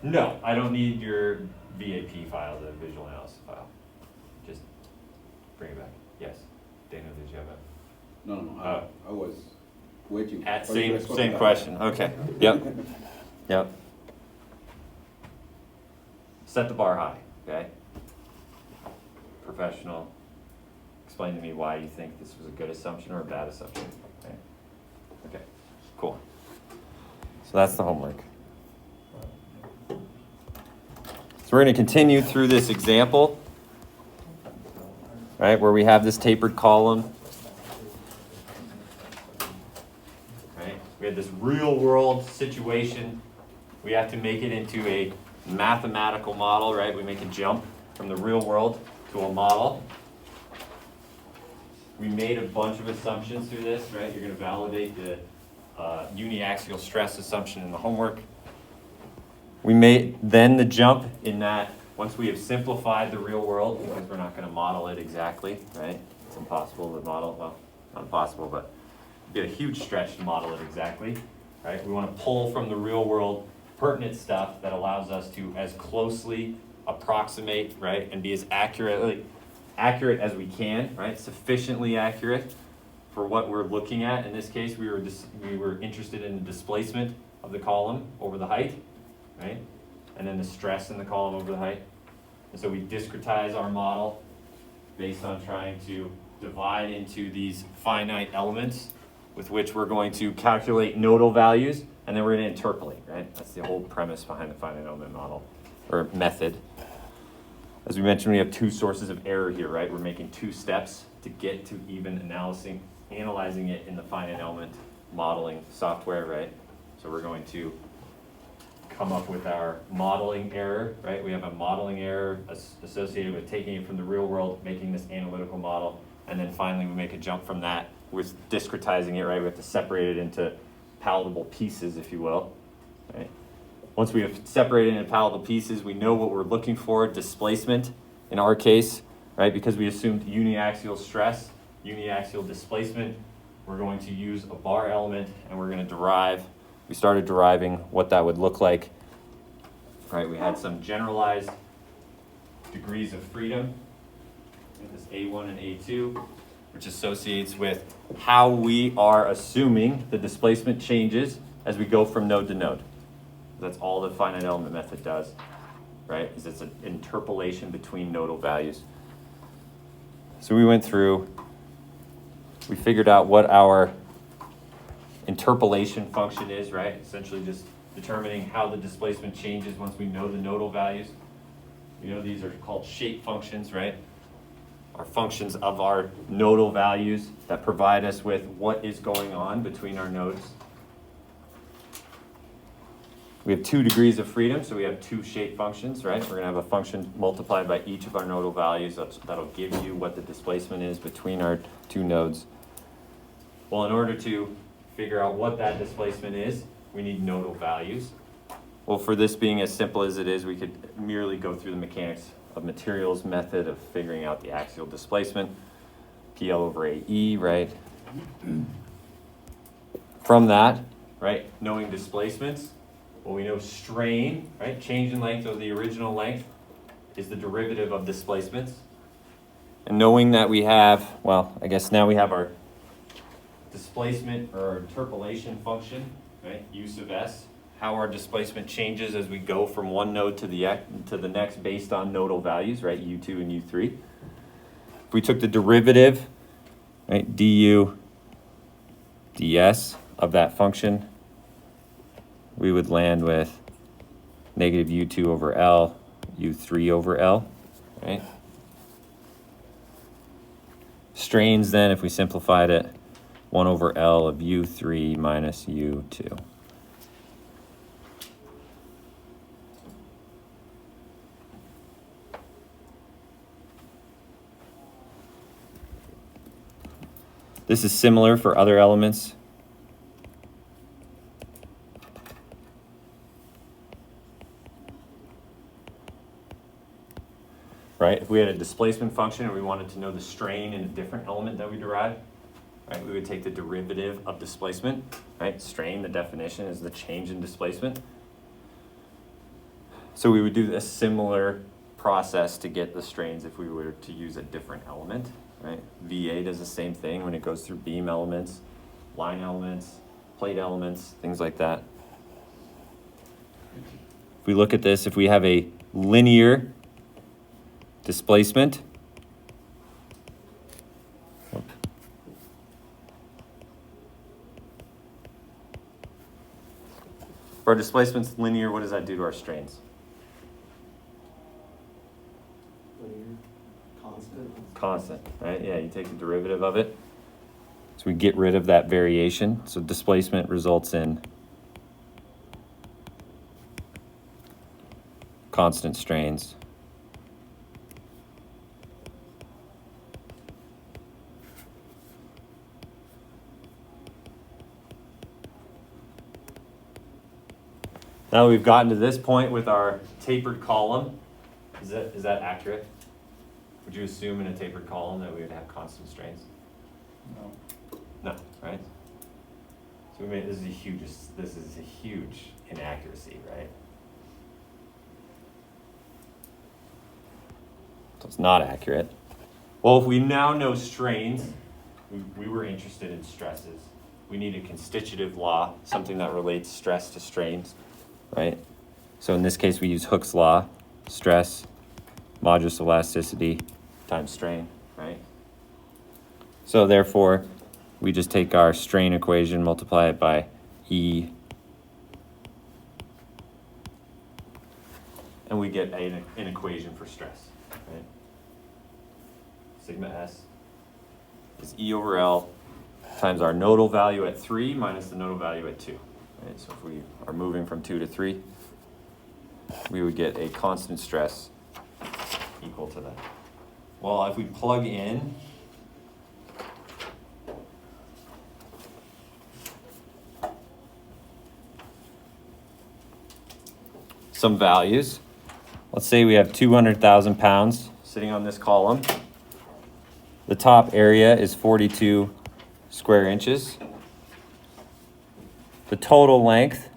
No, I don't need your VAP file, the visual analysis file. Just bring it back. Yes. Daniel, did you have a? No, I was waiting. At for you to same respond. question. Okay. Yep. Yep. Set the bar high. Okay. Professional. Explain to me why you think this was a good assumption or a bad assumption. Okay. Okay. Cool. So that's the homework. So we're going to continue through this example, right, where we have this tapered column. Right? We have this real world situation. We have to make it into a mathematical model, right? We make a jump from the real world to a model. We made a bunch of assumptions through this, right? You're going to validate the uniaxial stress assumption in the homework. We made then the jump in that once we have simplified the real world, because we're not going to model it exactly, right? It's impossible to model, well, not impossible, but it'd be a huge stretch to model it exactly, right? We want to pull from the real world pertinent stuff that allows us to as closely approximate, right, and be as accurate as we can, right? Sufficiently accurate for what we're looking at. In this case, we were interested in the displacement of the column over the height, right? And then the stress in the column over the height. And so we discretize our model based on trying to divide into these finite elements with which we're going to calculate nodal values, and then we're going to interpolate, right? That's the whole premise behind the finite element model, or method. As we mentioned, we have two sources of error here, right? We're making two steps to get to even analyzing it in the finite element modeling software, right? So we're going to come up with our modeling error, right? We have a modeling error associated with taking it from the real world, making this analytical model, and then finally we make a jump from that with discretizing it, right? We have to separate it into palatable pieces, if you will, right? Once we have separated into palatable pieces, we know what we're looking for, displacement in our case, right? Because we assumed uniaxial stress, uniaxial displacement, we're going to use a bar element and we're going to we started deriving what that would look like, right? We had some generalized degrees of freedom, this A1 and A2, which associates with how we are assuming the displacement changes as we go from node to node. That's all the finite element method does, right? Is it's an interpolation between nodal values. So we went through, we figured out what our interpolation function is, right? Essentially just determining how the displacement changes once we know the nodal values. You know, these are called shape functions, right? Are functions of our nodal values that provide us with what is going on between our nodes. We have 2 degrees of freedom, so we have 2 shape functions, right? We're going to have a function multiplied by each of our nodal values. That'll give you what the displacement is between our 2 nodes. Well, in order to figure out what that displacement is, we need nodal values. Well, for this being as simple as it is, we could merely go through the mechanics of materials method of figuring out the axial displacement, PL over AE, right? From that, right, knowing displacements, well, we know strain, right, change in length of the original length is the derivative of displacements. And knowing that we have, well, I guess now we have our displacement or our interpolation function, right, U sub S, how our displacement changes as we go from one node to the next based on nodal values, right, U2 and U3. If we took the derivative, right, du ds of that function, we would land with negative U2 over L, U3 over L, right? Strains then, if we simplified it, 1 over L of U3 minus U2. This is similar for other elements. Right? If we had a displacement function and we wanted to know the strain in a different element that we derived, right, we would take the derivative of displacement, right? Strain, the definition is the change in displacement. So we would do a similar process to get the strains if we were to use a different element, right? VA does the same thing when it goes through beam elements, line elements, plate elements, things like that. If we look at this, if we have a linear displacement, if our displacement's linear, what does that do to our strains? Constant, right? Yeah, you take the derivative of it. So we get rid of that variation. So displacement results in constant strains. Now we've gotten to this point with our tapered column. Is that accurate? Would you assume in a tapered column that we would have constant strains? No, right? So we made this is a huge inaccuracy, right? So it's not accurate. Well, if we now know strains, we were interested in stresses. We need a constitutive law, something that relates stress to strains, right? So in this case, we use Hooke's law, stress, modulus elasticity, times strain, right? So therefore, we just take our strain equation, multiply it by E, and we get an equation for stress, right? Sigma S is E over L times our nodal value at 3 minus the nodal value at 2. Right? So if we are moving from 2 to 3, we would get a constant stress equal to that. Well, if we plug in some values, let's say we have 200,000 pounds sitting on this column. The top area is 42 square inches. The total length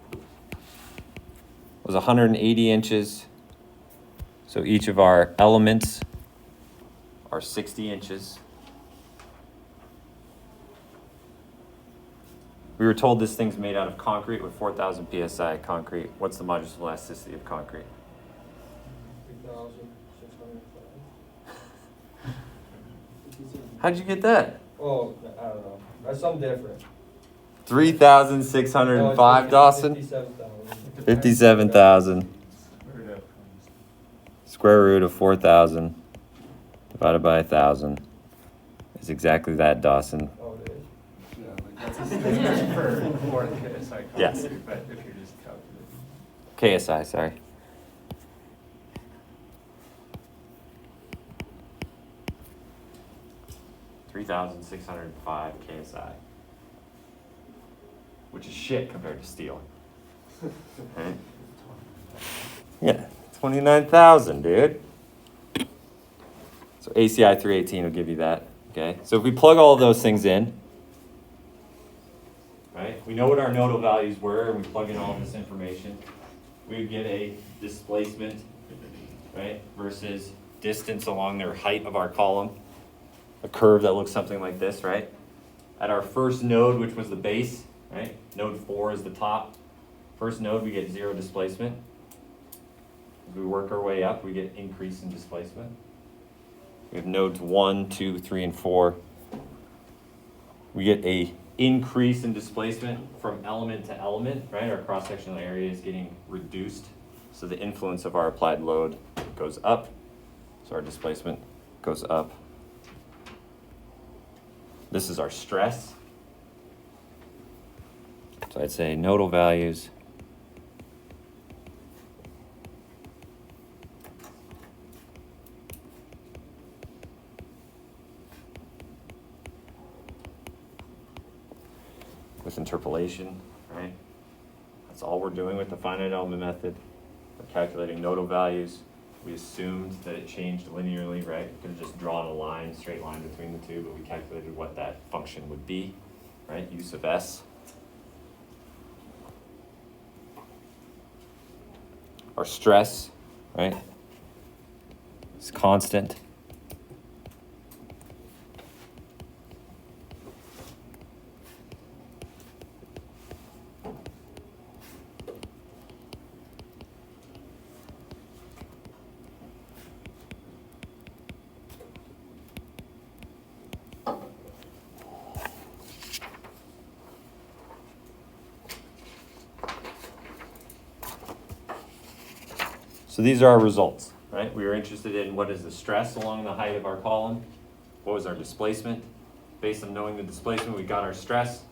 was 180 inches. So each of our elements are 60 inches. We were told this thing's made out of concrete with 4,000 psi concrete. What's the modulus of elasticity of concrete? 3,605. How'd you get that? Oh, I don't know. That's something different. 3,605, Dawson? 57,000. 57,000. Square root of 4,000 divided by 1,000 is exactly that, Dawson. Oh, it is. Yeah, like that's a standard for KSI concrete, Yes. but if you're just calculating. KSI, sorry. $3,605 KSI, which is shit compared to steel. Right? Yeah, 29,000, dude. So ACI 318 will give you that. Okay, so if we plug all of those things in, right, we know what our nodal values were, and we plug in all of this information, we would get a displacement, right, versus distance along the height of our column, a curve that looks something like this, right? At our first node, which was the base, right, node 4 is the top. First node, we get 0 displacement. As we work our way up, we get increase in displacement. We have nodes 1, 2, 3, and 4. We get a increase in displacement from element to element, right? Our cross-sectional area is getting reduced, so the influence of our applied load goes up, so our displacement goes up. This is our stress. So I'd say nodal values with interpolation, right? That's all we're doing with the finite element method. We're calculating nodal values. We assumed that it changed linearly, right? We could have just drawn a line, straight line between the two, but we calculated what that function would be, right? Use of S. our stress, right? It's constant. So these are our results, right? We were interested in what is the stress along the height of our column, what was our displacement. Based on knowing the displacement, we got our stress.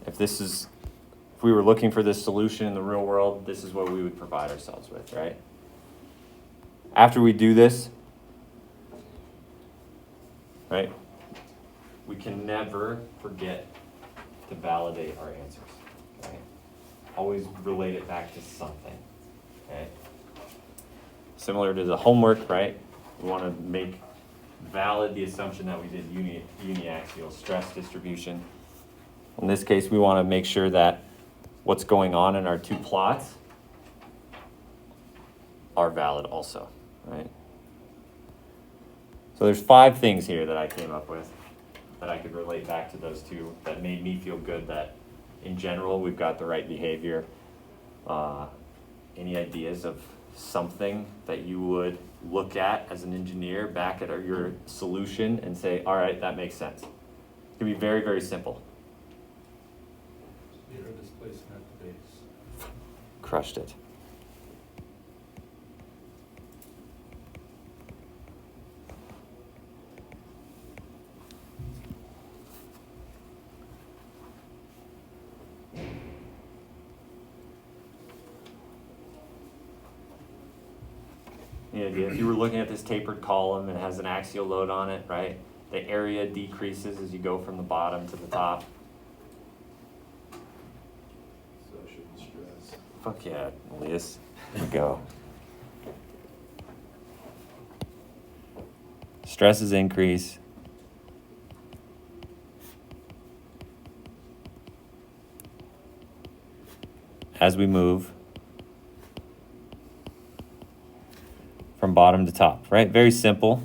If we were looking for this solution in the real world, this is what we would provide ourselves with, right? After we do this, right, we can never forget to validate our answers, right? Always relate it back to something. Okay. Similar to the homework, right? We want to make valid the assumption that we did uniaxial stress distribution. In this case, we want to make sure that what's going on in our two plots are valid also, right? So there's 5 things here that I came up with that I could relate back to those two that made me feel good that in general we've got the right behavior. Any ideas of something that you would look at as an engineer back at your solution and say, all right, that makes sense? It can be very, very simple. Zero displacement at the base. Crushed it. If you were looking at this tapered column and it has an axial load on it, right? The area decreases as you go from the bottom to the top. So I shouldn't stress. Fuck yeah, Elias. There you go. Stresses increase. As we move from bottom to top, right? Very simple.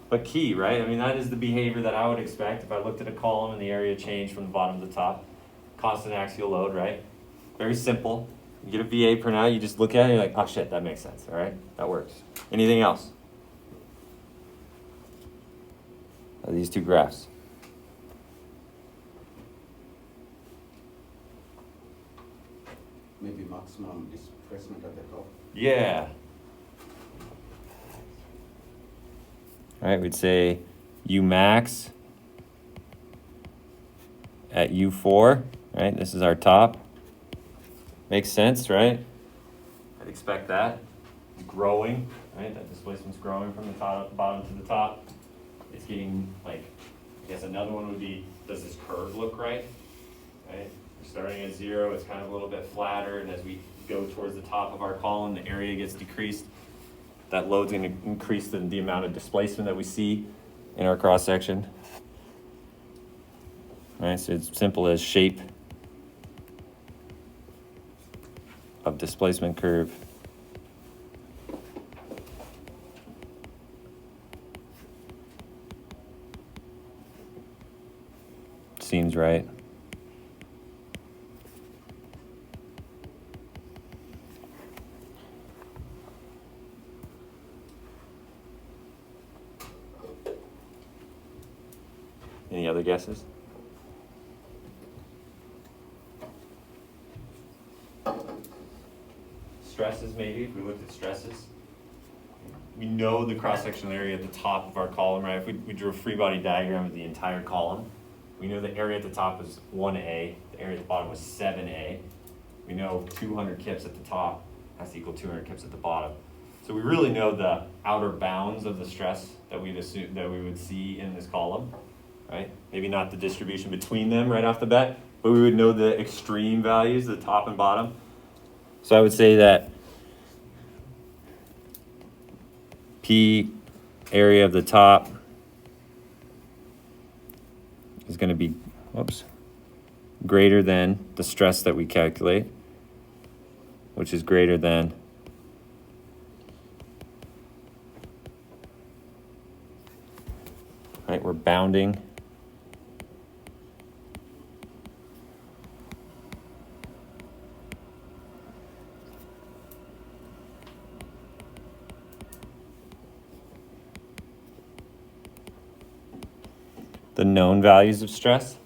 But key, right? I mean, that is the behavior that I would expect if I looked at a column and the area changed from the bottom to the top. Constant axial load, right? Very simple. You get a VA printout, you just look at it and you're like, oh shit, that makes sense, all right? That works. Anything else? These two graphs. Maybe maximum displacement at the top. Yeah. All right, we'd say U max at U4, right? This is our top. Makes sense, right? I'd expect that. It's growing, right? That displacement's growing from the top, bottom to the top. It's getting, like, I guess another one would be, does this curve look right? Right? We're starting at 0, it's kind of a little bit flatter, and as we go towards the top of our column, the area gets decreased. That load's going to increase the amount of displacement that we see in our cross section. All right, so it's simple as shape of displacement curve. Seems right. Any other guesses? Stresses, maybe, if we looked at stresses. We know the cross-sectional area at the top of our column, right? If we drew a free body diagram of the entire column, we know the area at the top is 1A, the area at the bottom was 7A. We know 200 kips at the top has to equal 200 kips at the bottom. So we really know the outer bounds of the stress that we'd assume that we would see in this column, right? Maybe not the distribution between them right off the bat, but we would know the extreme values, the top and bottom. So I would say that P area of the top is gonna be, whoops, greater than the stress that we calculate, which is greater than right, we're bounding the known values of stress.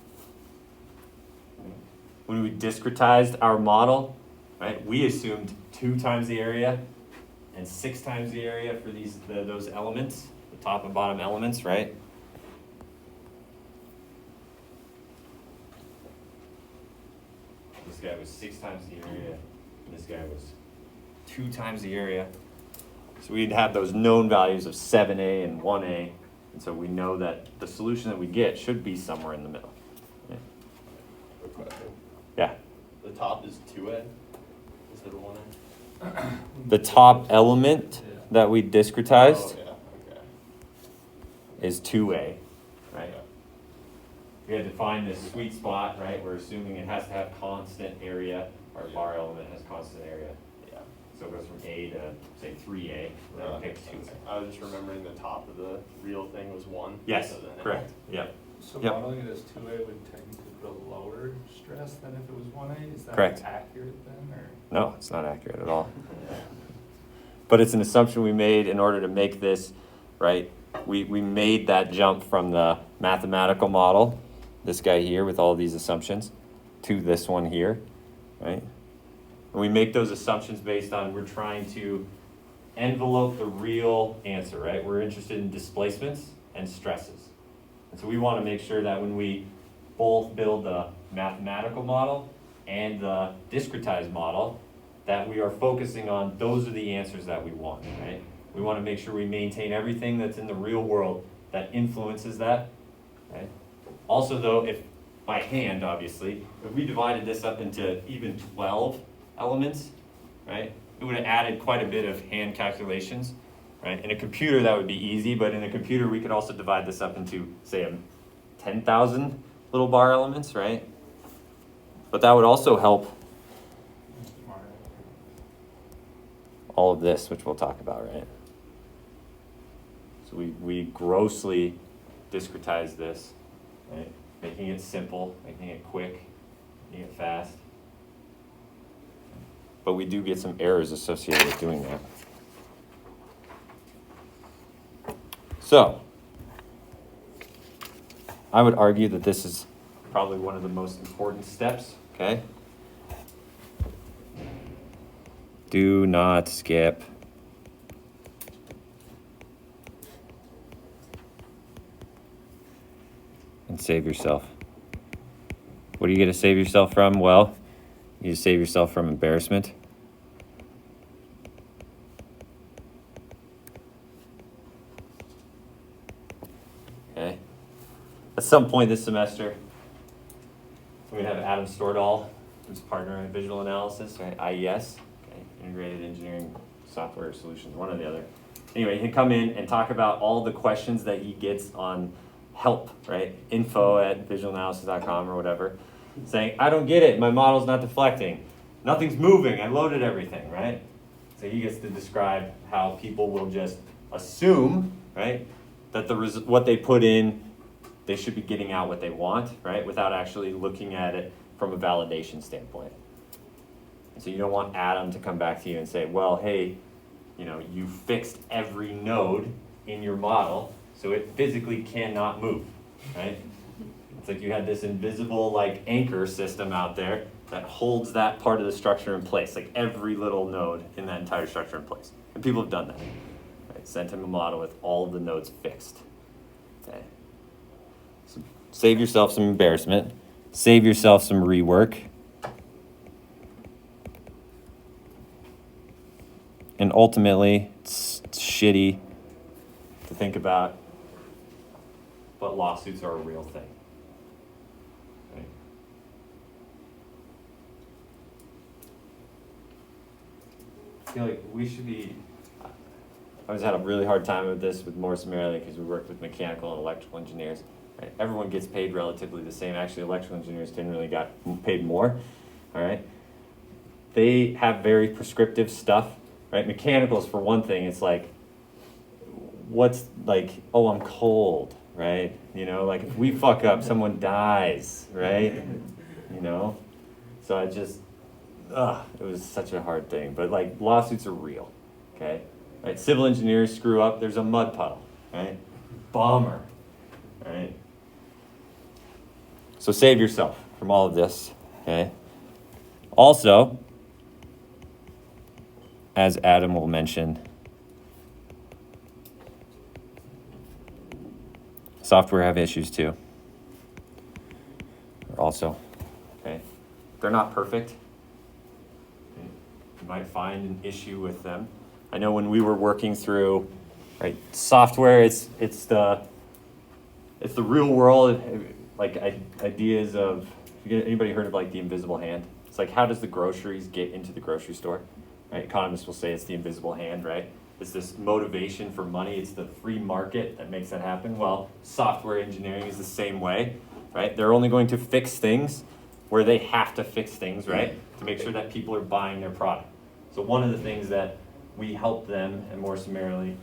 When we discretized our model, right, we assumed 2 times the area and 6 times the area for those elements, the top and bottom elements, right? This guy was 6 times the area, and this guy was 2 times the area. So we'd have those known values of 7a and 1a, and so we know that the solution that we get should be somewhere in the middle. Yeah. Quick question. Yeah. The top is 2A instead of 1A? The top element Yeah. that we discretized Oh, yeah, okay. is 2a, right? Yeah. We had to find this sweet spot, right? We're assuming it has to have constant area, our bar element has constant area. Yeah. So it goes from A to, say, 3a, then we pick 2a. I was just remembering the top of the real thing was 1. Yes, so then it- correct, yep, So Yep. modeling it as 2A would technically put a lower stress than if it was 1A? Is that Correct. accurate then, or? no, it's not accurate at all. But it's an assumption we made in order to make this, right? We made that jump from the mathematical model, this guy here with all these assumptions, to this one here, right? And we make those assumptions based on, we're trying to envelope the real answer, right? We're interested in displacements and stresses. And so we want to make sure that when we both build the mathematical model and the discretized model, that we are focusing on those are the answers that we want, right? We want to make sure we maintain everything that's in the real world that influences that, right? Also though, if by hand, obviously, if we divided this up into even 12 elements, right? It would have added quite a bit of hand calculations, right? In a computer, that would be easy, but in a computer, we could also divide this up into, say, 10,000 little bar elements, right? But that would also help all of this, which we'll talk about, right? So we grossly discretize this, right? Making it simple, making it quick, making it fast. But we do get some errors associated with doing that. So, I would argue that this is probably one of the most important steps, okay? Do not skip. And save yourself. What are you going to save yourself from? Well, you save yourself from embarrassment. Okay. At some point this semester, we're going to have Adam Stordahl, who's a partner in visual analysis, right? IES, okay? Integrated Engineering Software Solutions, one or the other. Anyway, he can come in and talk about all the questions that he gets on help, right? info@visualanalysis.com or whatever. Saying, I don't get it, my model's not deflecting. Nothing's moving, I loaded everything, right? So he gets to describe how people will just assume, right, that what they put in, they should be getting out what they want, right, without actually looking at it from a validation standpoint. And so you don't want Adam to come back to you and say, well, hey, you know, you fixed every node in your model, so it physically cannot move, right? It's like you had this invisible like anchor system out there that holds that part of the structure in place, like every little node in that entire structure in place. And people have done that. Right? Sent him a model with all of the nodes fixed. Okay. So save yourself some embarrassment. Save yourself some rework. And ultimately, it's shitty to think about, but lawsuits are a real thing. Right? I feel like we should be, I always had a really hard time with this with Morris and Merrily because we worked with mechanical and electrical engineers. right? Everyone gets paid relatively the same. Actually, electrical engineers generally got paid more, all right? They have very prescriptive stuff, right? Mechanicals, for one thing, it's like, what's like, oh, I'm cold, right? You know, like if we fuck up, someone dies, right? You know? So I just, it was such a hard thing. But like lawsuits are real, okay? Right? Civil engineers screw up, there's a mud puddle, right? Bummer, right? So save yourself from all of this, okay? Also, as Adam will mention, software have issues too. Also, okay? They're not perfect. Okay? You might find an issue with them. I know when we were working through, right, software, it's the real world, like ideas of, anybody heard of like the invisible hand? It's like, how does the groceries get into the grocery store? Right? Economists will say it's the invisible hand, right? It's this motivation for money. It's the free market that makes that happen. Well, software engineering is the same way, right? They're only going to fix things where they have to fix things, right? To make sure that people are buying their product. So one of the things that we helped them, and more summarily,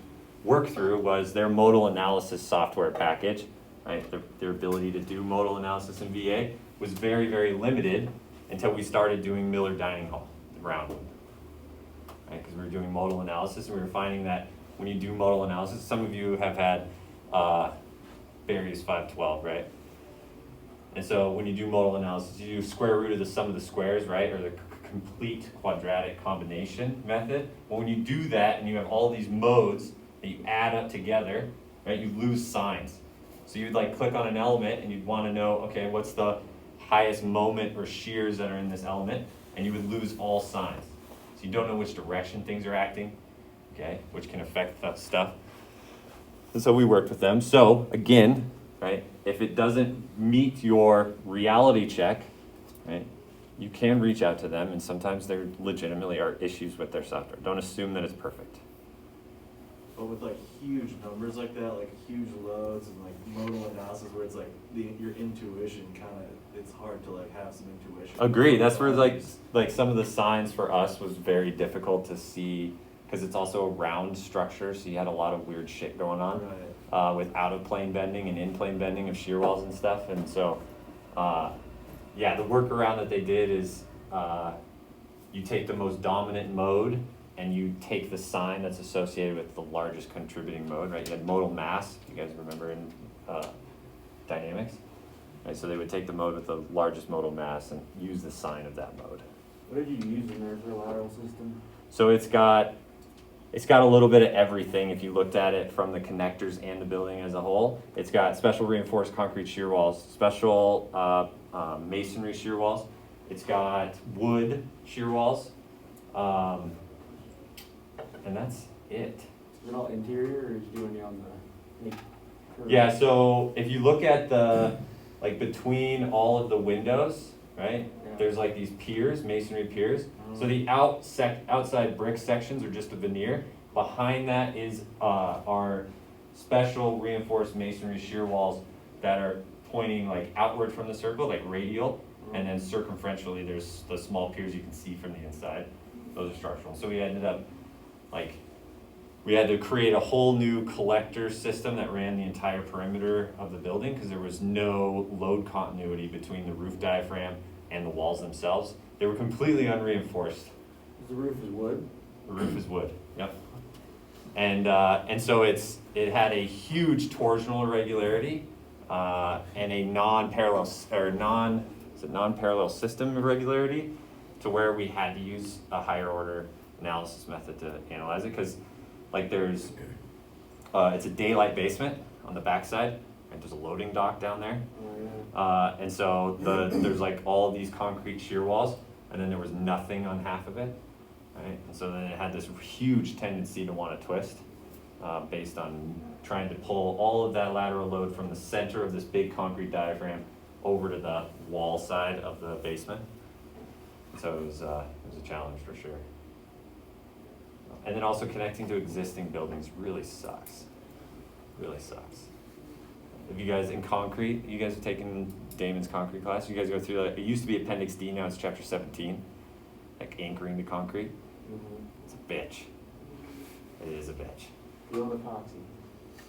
work through was their modal analysis software package, right? Their ability to do modal analysis in VA was very, very limited until we started doing Miller Dining Hall, the round one. Right, because we were doing modal analysis, and we were finding that when you do modal analysis, some of you have had Barry's 512, right? And so when you do modal analysis, you do square root of the sum of the squares, right? Or the complete quadratic combination method. Well, when you do that and you have all these modes that you add up together, right, you lose signs. So you'd like click on an element and you'd want to know, okay, what's the highest moment or shears that are in this element? And you would lose all signs. So you don't know which direction things are acting, okay, which can affect that stuff. And so we worked with them. So again, right, if it doesn't meet your reality check, right, you can reach out to them, and sometimes there legitimately are issues with their software. Don't assume that it's perfect. But with like huge numbers like that, like huge loads and like modal analysis where it's like your intuition kind of, it's hard to like have some intuition. Agree. That's where like some of the signs for us was very difficult to see, because it's also a round structure, so you had a lot of weird shit going on. Right. With out of plane bending and in plane bending of shear walls and stuff. And so yeah, the workaround that they did is you take the most dominant mode and you take the sign that's associated with the largest contributing mode, right? You had modal mass, if you guys remember in dynamics. Right, so they would take the mode with the largest modal mass and use the sign of that mode. What did you use in there for a lateral system? So it's got a little bit of everything. If you looked at it from the connectors and the building as a whole, it's got special reinforced concrete shear walls, special masonry shear walls. It's got wood shear walls, and that's it. Is it all interior, or did you do any on the curve? Yeah, so if you look at the, like between all of the windows, right? Yeah. There's like these piers, masonry piers. So the outside brick sections are just a veneer. Behind that is our special reinforced masonry shear walls that are pointing like outward from the circle, like radial, and then circumferentially there's the small piers you can see from the inside. Those are structural. So we ended up we had to create a whole new collector system that ran the entire perimeter of the building because there was no load continuity between the roof diaphragm and the walls themselves. They were completely unreinforced. The roof is wood? The roof is wood, yep. And so it had a huge torsional irregularity and a non-parallel system irregularity to where we had to use a higher order analysis method to analyze it, because like there's it's a daylight basement on the backside, and there's a loading dock down there. Oh, yeah. And so there's like all these concrete shear walls, and then there was nothing on half of it, right? And so then it had this huge tendency to want to twist based on trying to pull all of that lateral load from the center of this big concrete diaphragm over to the wall side of the basement. So it was a challenge for sure. And then also connecting to existing buildings really sucks. Really sucks. if you guys in concrete, you guys have taken Damon's concrete class, you guys go through like, it used to be Appendix D, now it's Chapter 17, like anchoring the concrete. It's a bitch. It is a bitch. Real epoxy.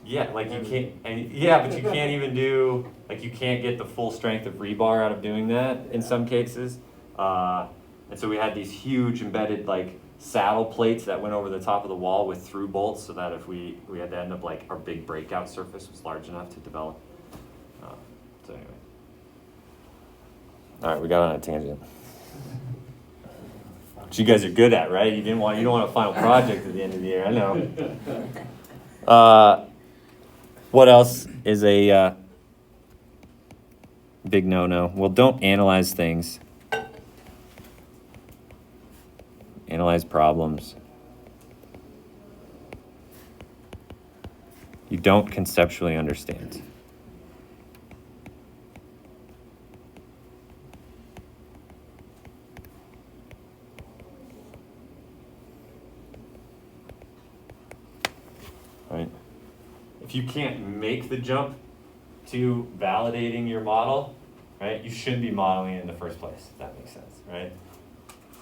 Yeah, like you can't, and yeah, but you can't even do, like you can't get the full strength of rebar out of doing that in some cases. And so we had these huge embedded like saddle plates that went over the top of the wall with through bolts so that if we had to end up like our big breakout surface was large enough to develop. So anyway. All right, we got on a tangent. Which you guys are good at, right? You don't want a final project at the end of the year, I know. What else is a big no-no? Well, don't analyze things. Analyze problems. You don't conceptually understand. Right? If you can't make the jump to validating your model, right, you shouldn't be modeling it in the first place, if that makes sense, right?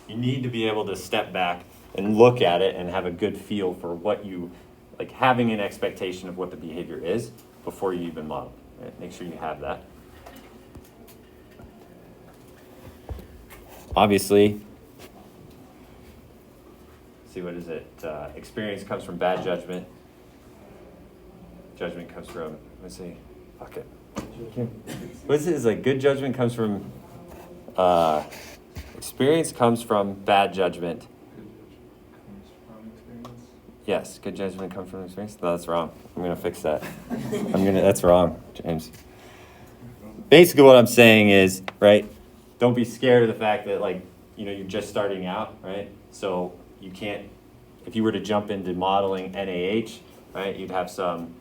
You need to be able to step back and look at it and have a good feel for what you, like having an expectation of what the behavior is before you even model, right? Make sure you have that. Obviously, see, what is it? Experience comes from bad judgment. Judgment comes from, let's see, fuck it. What's it? It's like good judgment comes from, experience comes from bad judgment. Comes from experience. Yes, good judgment comes from experience. No, that's wrong. I'm gonna fix that. That's wrong, James. Basically what I'm saying is, right, don't be scared of the fact that like, you're just starting out, right? So you can't, if you were to jump into modeling NaH, right, you'd have some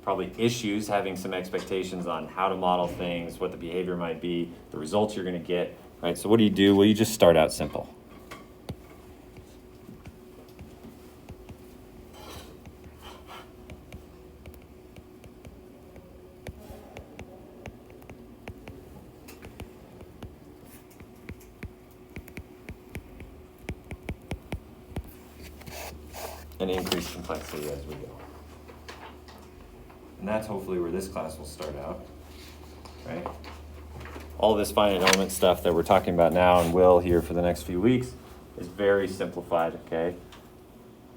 probably issues having some expectations on how to model things, what the behavior might be, the results you're gonna get, right? So what do you do? Well, you just start out simple. And increase complexity as we go. And that's hopefully where this class will start out, right? All this finite element stuff that we're talking about now and will here for the next few weeks is very simplified, okay?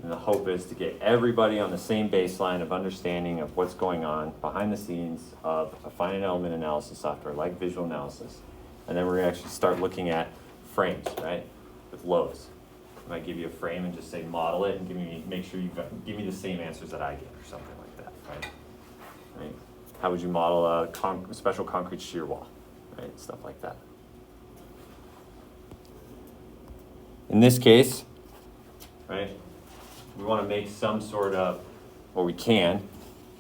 And the hope is to get everybody on the same baseline of understanding of what's going on behind the scenes of a finite element analysis software like Visual Analysis. And then we're gonna actually start looking at frames, right? With loads. I might give you a frame and just say model it and make sure give me the same answers that I get or something like that, right? Right? How would you model a special concrete shear wall, right? Stuff like that. In this case, right, we want to make some sort of, or we can,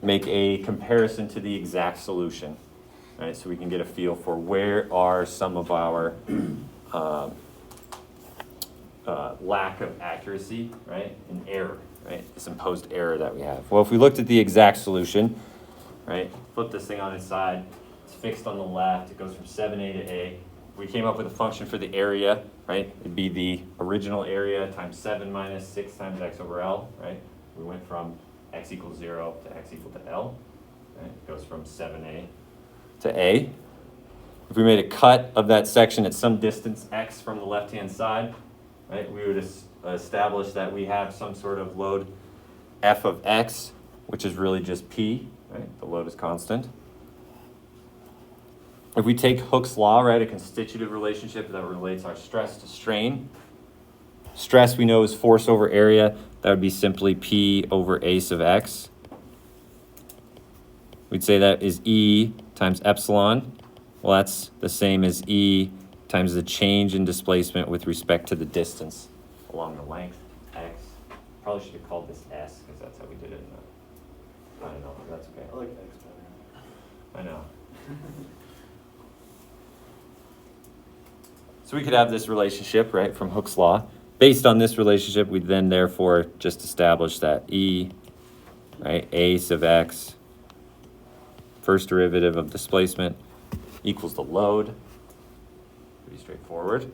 make a comparison to the exact solution, right? So we can get a feel for where are some of our lack of accuracy, right, and error, right? This imposed error that we have. Well, if we looked at the exact solution, right, flip this thing on its side, it's fixed on the left, it goes from 7a to a. We came up with a function for the area, right? It'd be the original area times 7 minus 6 times x over L, right? We went from x equals 0 to x equal to L, right? It goes from 7a to a. If we made a cut of that section at some distance x from the left-hand side, right, we would establish that we have some sort of load f of x, which is really just p, right? The load is constant. If we take Hooke's law, right, a constitutive relationship that relates our stress to strain. Stress we know is force over area. That would be simply P over a sub x. We'd say that is E times epsilon. Well, that's the same as E times the change in displacement with respect to the distance along the length, x. Probably should have called this S, because that's how we did it in the, I don't know, that's okay. I like X better. I know. So we could have this relationship, right, from Hooke's law. Based on this relationship, we then therefore just establish that E, right, a sub x first derivative of displacement equals the load. Pretty straightforward.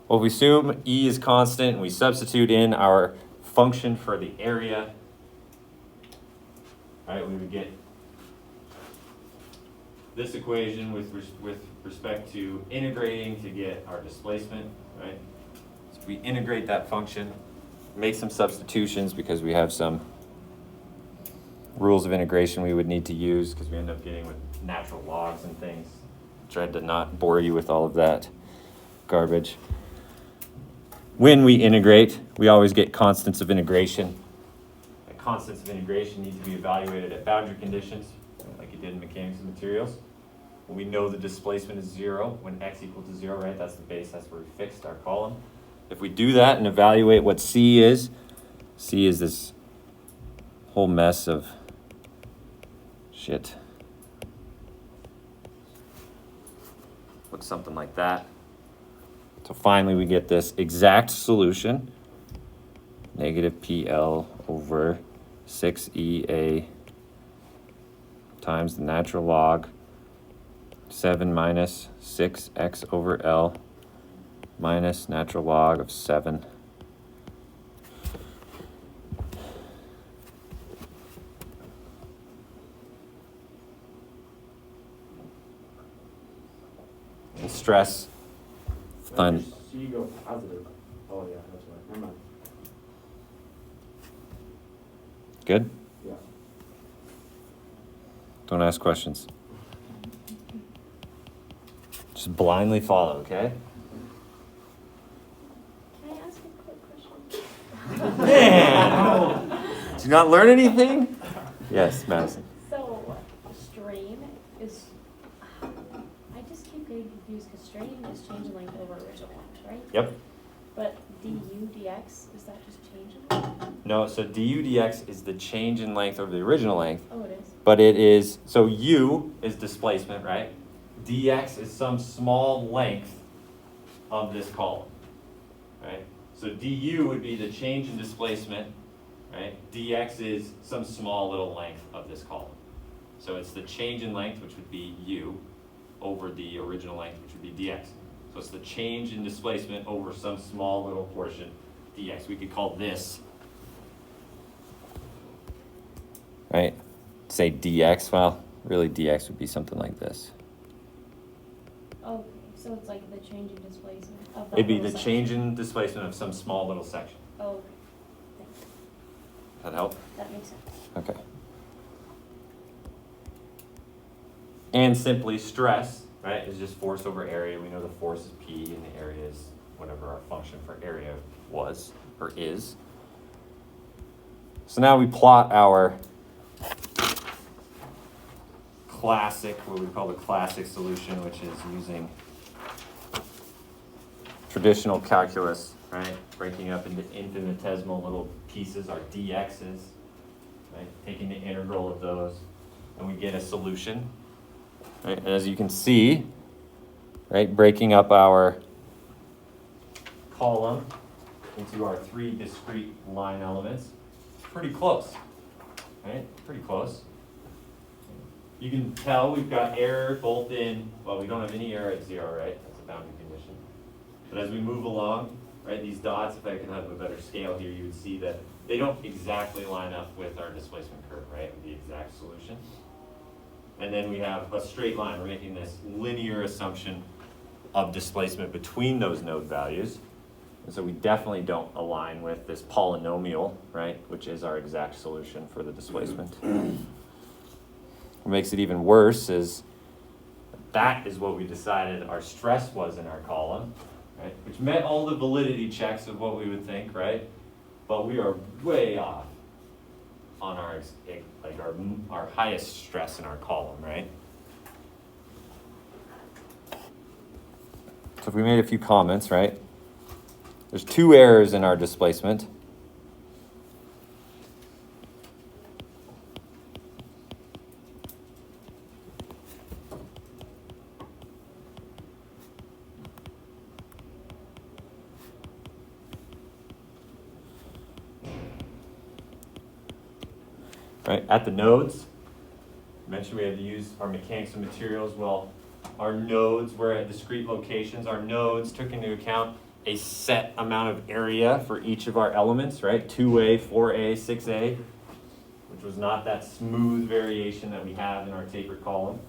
Well, if we assume E is constant and we substitute in our function for the area, right, we would get this equation with respect to integrating to get our displacement, right? So we integrate that function, make some substitutions because we have some rules of integration we would need to use because we end up getting with natural logs and things. Tried to not bore you with all of that garbage. When we integrate, we always get constants of integration. And constants of integration need to be evaluated at boundary conditions, like you did in mechanics of materials. When we know the displacement is 0, when x equals to 0, right? That's the base, that's where we fixed our column. If we do that and evaluate what C is this whole mess of shit. Looks something like that. So finally we get this exact solution, negative PL over 6EA times the natural log 7 minus 6x over L minus natural log of 7. And stress. Fun. C go positive. Oh yeah, that's right. Never mind. Good? Yeah. Don't ask questions. Just blindly follow, okay? Can I ask a quick question? Man! Did you not learn anything? Yes, Madison. So, strain is, I just keep getting confused because strain is changing length over original length, right? Yep. But du dx, is that just changing length? No, so du dx is the change in length over the original length, Oh, it is. but it is, so u is displacement, right? Dx is some small length of this column, right? So du would be the change in displacement, right? Dx is some small little length of this column. So it's the change in length, which would be u, over the original length, which would be dx. So it's the change in displacement over some small little portion, dx. We could call this, right? Say dx, well, really dx would be something like this. Oh, so it's like the change in displacement of that It'd be little the section. change in displacement of some small little section. Oh, okay. Thanks. Does that help? That makes sense. Okay. And simply stress, right, is just force over area. We know the force is P and the area is whatever our function for area was or is. So now we plot our classic, what we call the classic solution, which is using traditional calculus, right? Breaking up into infinitesimal little pieces, our dx's, right? Taking the integral of those, and we get a solution. Right? And as you can see, right, breaking up our column into our 3 discrete line elements, it's pretty close, right? Pretty close. You can tell we've got error both in, well, we don't have any error at 0, right? That's a boundary condition. But as we move along, right, these dots, if I can have a better scale here, you would see that they don't exactly line up with our displacement curve, right? The exact solution. And then we have a straight line. We're making this linear assumption of displacement between those node values. And so we definitely don't align with this polynomial, right, which is our exact solution for the displacement. What makes it even worse is that is what we decided our stress was in our column, right, which met all the validity checks of what we would think, right? But we are way off on our our highest stress in our column, right? So if we made a few comments, right? There's 2 errors in our displacement. right? At the nodes, mentioned we had to use our mechanics of materials. Well, our nodes were at discrete locations. Our nodes took into account a set amount of area for each of our elements, right? 2A, 4A, 6A, which was not that smooth variation that we have in our tapered column.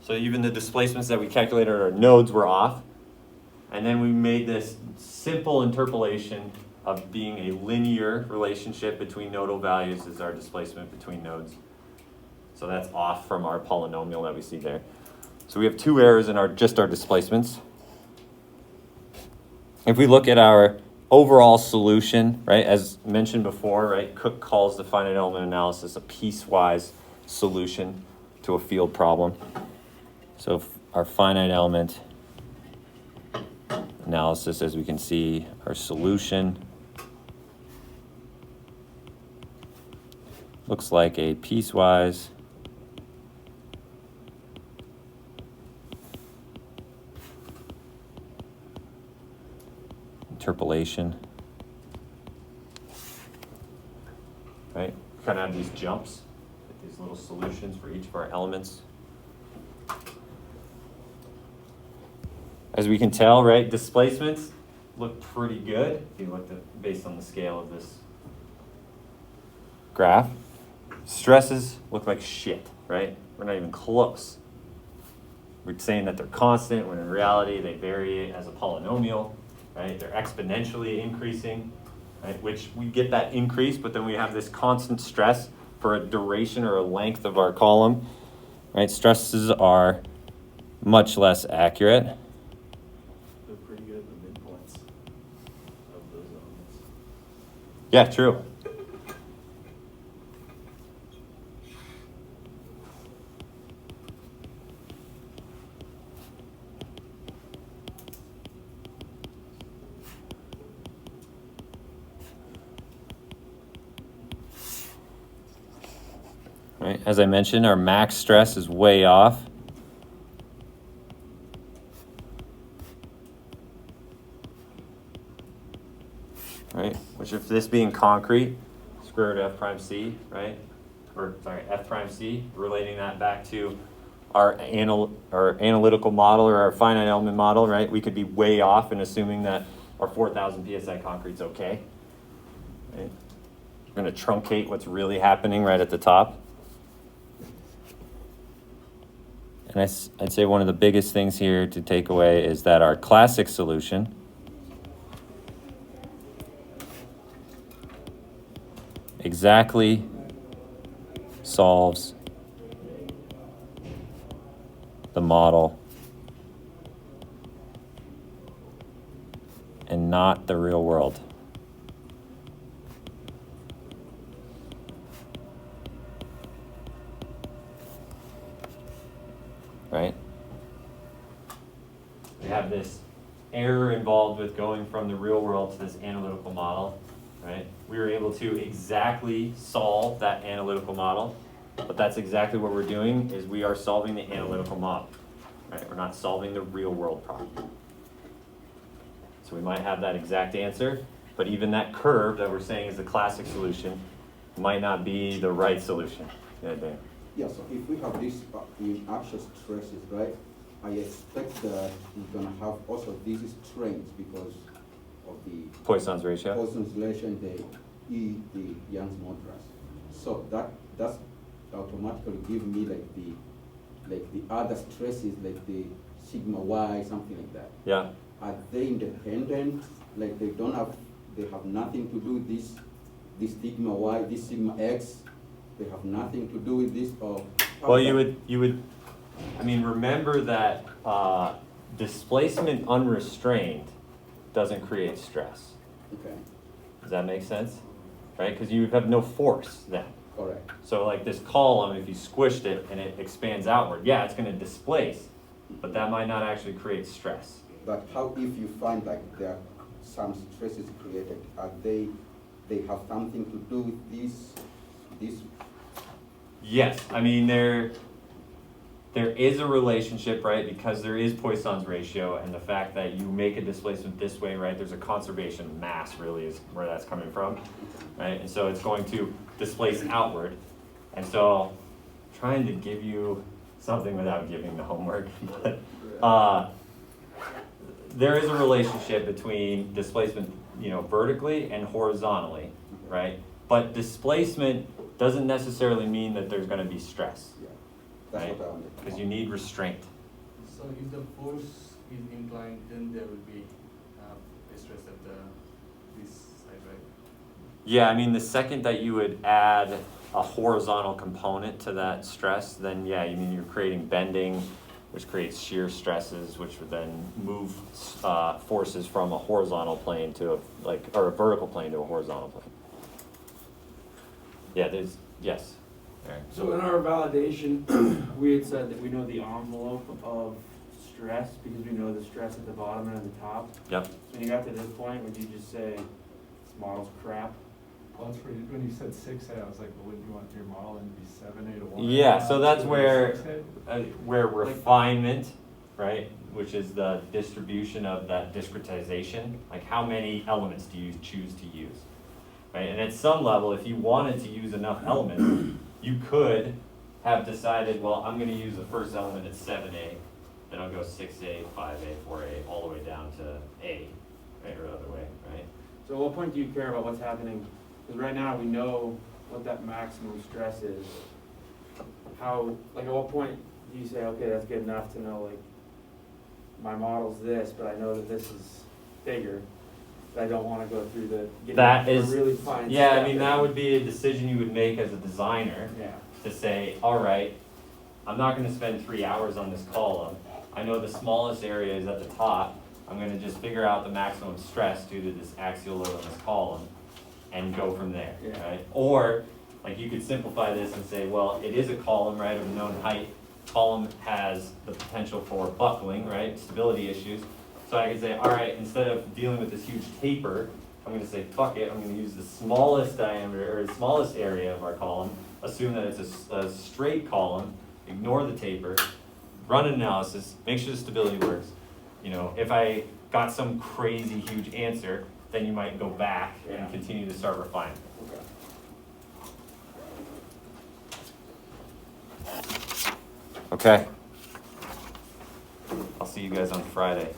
So even the displacements that we calculated at our nodes were off. And then we made this simple interpolation of being a linear relationship between nodal values as our displacement between nodes. So that's off from our polynomial that we see there. So we have two errors in just our displacements. If we look at our overall solution, right, as mentioned before, right, Cook calls the finite element analysis a piecewise solution to a field problem. So our finite element analysis, as we can see, our solution looks like a piecewise interpolation, right? Kind of have these jumps, like these little solutions for each of our elements. As we can tell, right, displacements look pretty good if you looked at based on the scale of this graph. Stresses look like shit, right? We're not even close. We're saying that they're constant when in reality they vary as a polynomial, right? They're exponentially increasing, right? Which we get that increase, but then we have this constant stress for a duration or a length of our column, right? Stresses are much less accurate. They're pretty good at the midpoints of those elements. Yeah, true. Right, as I mentioned, our max stress is way off. Right, which if this being concrete, square root of f prime c, right? Or sorry, f prime c, relating that back to our analytical model or our finite element model, right? We could be way off in assuming that our 4,000 psi concrete's okay. Right? We're going to truncate what's really happening right at the top. And I'd say one of the biggest things here to take away is that our classic solution exactly solves the model and not the real world. Right? We have this error involved with going from the real world to this analytical model, right? We were able to exactly solve that analytical model, but that's exactly what we're doing is we are solving the analytical model, right? We're not solving the real world problem. So we might have that exact answer, but even that curve that we're saying is the classic solution might not be the right solution. Yeah, Dan. Yeah, so if we have these in actual stresses, right, I expect that we're gonna have also these strains because of the Poisson's ratio. Poisson's relation, the Young's modulus. So that's automatically give me like the other stresses like the sigma y, something like that. Yeah. Are they independent? Like they have nothing to do with this sigma y, this sigma x. They have nothing to do with this, or Well, you would, I mean, remember that displacement unrestrained doesn't create stress. Okay, Does that make sense? Right? Because you have no force then. correct. So like this column, if you squished it and it expands outward, yeah, it's going to displace, but that might not actually create stress. But how if you find like there are some stresses created, are they have something to do with this? Yes, I mean they there is a relationship, right, because there is Poisson's ratio, and the fact that you make a displacement this way, right, there's a conservation of mass really is where that's coming from, right, and so it's going to displace outward, and so trying to give you something without giving the homework, but there is a relationship between displacement, you know, vertically and horizontally, right, but displacement doesn't necessarily mean that there's going to be stress. Yeah, that's Right. what I understand. Because you need restraint. So if the force is inclined, then there will be a stress at this side, right? Yeah, I mean, the second that you would add a horizontal component to that stress, then yeah, you mean you're creating bending, which creates shear stresses, which would then move forces from a horizontal plane to a vertical plane to a horizontal plane. Yeah, yes. Alright. So in our validation, we had said that we know the envelope of stress because we know the stress at the bottom and at the top. Yep. So when you got to this point, would you just say this model's crap? Well, that's where when you said 6A, I was like, well, wouldn't you want your model to be 7A to 1? Yeah, so that's where 6A? where refinement, right, which is the distribution of that discretization, like how many elements do you choose to use, right? And at some level, if you wanted to use enough elements, you could have decided, well, I'm going to use the first element at 7A, then I'll go 6A, 5A, 4A, all the way down to A, right, or the other way, right? So at what point do you care about what's happening? Because right now we know what that maximum stress is. How, like at what point do you say, okay, that's good enough to know like my model's this, but I know that this is bigger. But I don't want to go through the getting That a is, really fine yeah, I step mean, in. that would be a decision you would make as a designer. Yeah. To say, all right, I'm not gonna spend 3 hours on this column. I know the smallest area is at the top. I'm gonna just figure out the maximum stress due to this axial load on this column and go from there, Yeah. right? Or, like, you could simplify this and say, well, it is a column, right, of a known height. Column has the potential for buckling, right, stability issues. So I could say, all right, instead of dealing with this huge taper, I'm gonna say, fuck it, I'm gonna use the smallest diameter, or the smallest area of our column, assume that it's a straight column, ignore the taper, run an analysis, make sure the stability works. You know, if I got some crazy huge answer, then you might go back Yeah. and continue to start refining. Okay. Okay. I'll see you guys on Friday.